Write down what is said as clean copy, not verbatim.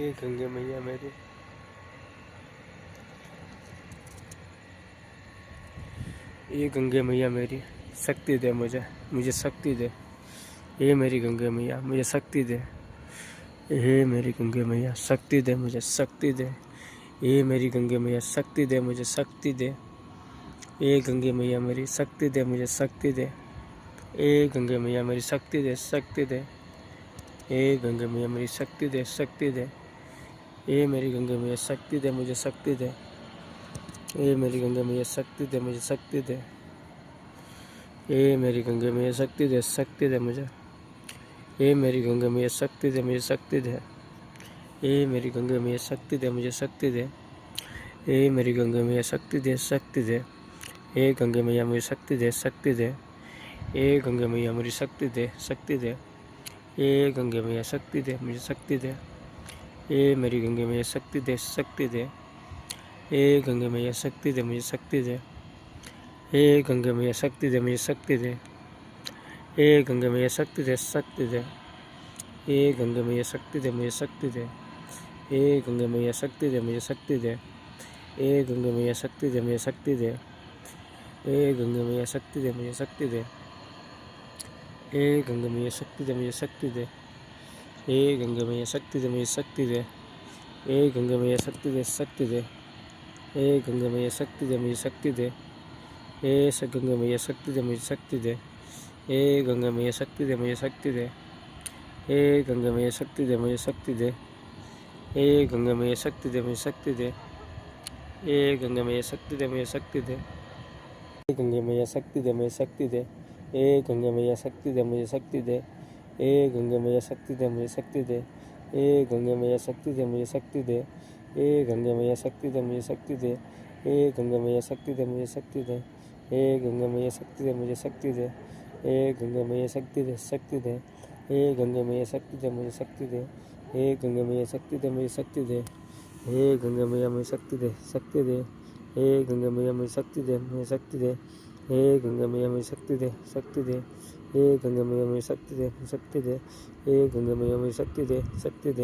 ए गंगे मैया मेरी, ए गंगे मैया मेरी शक्ति दे मुझे, मुझे शक्ति दे। ए मेरी गंगे मैया मुझे शक्ति दे। हे मेरी गंगे मैया शक्ति दे मुझे, शक्ति दे। ए मेरी गंगे मैया शक्ति दे मुझे, शक्ति दे। ए गंगे मैया मेरी शक्ति दे मुझे, शक्ति दे। ए गंगे मैया मेरी शक्ति दे, शक्ति दे। ए गंगे मैया मेरी शक्ति दे, शक्ति दे। ए मेरी गंगे मैया शक्ति दे मुझे, शक्ति दे। ए मेरी गंगे मैया शक्ति दे मुझे, शक्ति दे। ए मेरी गंगे मैया शक्ति दे, शक्ति दे मुझे। ए मेरी गंगे मैया शक्ति दे मुझे, शक्ति दे। ए मेरी गंगे मैया शक्ति दे मुझे, शक्ति दे। ए मेरी गंगे मैया शक्ति दे, शक्ति दे। ए गंगे मैया मुझे शक्ति दे, शक्ति दे। ए गंगे मैया मेरी शक्ति दे, शक्ति दे। ए गंगे मैया शक्ति दे मुझे, शक्ति दे। ए मेरी गंगे मैया शक्ति दे, शक्ति दे। ए गंगे मैया शक्ति दे मुझे, शक्ति दे। ए गंगे मैया शक्ति दे मुझे, शक्ति दे। ए गंगे मैया शक्ति दे, शक्ति दे। ए गंगे मैया शक्ति दे मुझे, शक्ति दे। ए गंगे मैया शक्ति दे मुझे, शक्ति दे। ए गंगे मैया शक्ति दे मुझे, शक्ति दे। ए गंगे मैया शक्ति दे मुझे, शक्ति दे। ए गंगे मैया शक्ति दे मुझे, शक्ति दे। ए गंगे मैया शक्ति दे मुझे, शक्ति दे। ए गंगे मैया शक्ति दे, शक्ति दे। ए गंगे मैया शक्ति दे मुझे, शक्ति दे। ए गंगे मैया शक्ति दे मुझे, शक्ति दे। ए गंगे मैया शक्ति दे मुझे, शक्ति दे। ए गंगे मैया शक्ति दे मुझे, शक्ति दे। ए गंगे मैया शक्ति दे मुझे, शक्ति दे। ए गंगे मैया शक्ति दे मुझे, शक्ति दे। ए गंगे मैया शक्ति दे मुझे, शक्ति दे। ए गंगे मैया शक्ति दे मुझे, शक्ति दे। ए गंगे मैया शक्ति दे मुझे, शक्ति दे। ए गंगे मैया शक्ति दे मुझे, शक्ति दे। ए गंगे मैया शक्ति दे मुझे, शक्ति दे। ए गंगे मैया शक्ति दे मुझे, शक्ति दे। ए गंगे मैया शक्ति दे मुझे, शक्ति दे। ए गंगे मैया शक्ति दे, शक्ति दे। ए गंगे मैया शक्ति दे मुझे, शक्ति दे। ए गंगे मैया शक्ति दे मुझे, शक्ति दे। हे गंगे मैया मुझे शक्ति दे, शक्ति दे। हे गंगे मैया मुझे शक्ति दे, मुझे शक्ति दे। हे गंगे मैया मुझे शक्ति दे, शक्ति दे। हे गंगे मैया मुझे शक्ति दे, शक्ति दे। हे गंगे मैया मुझे शक्ति दे, शक्ति दे।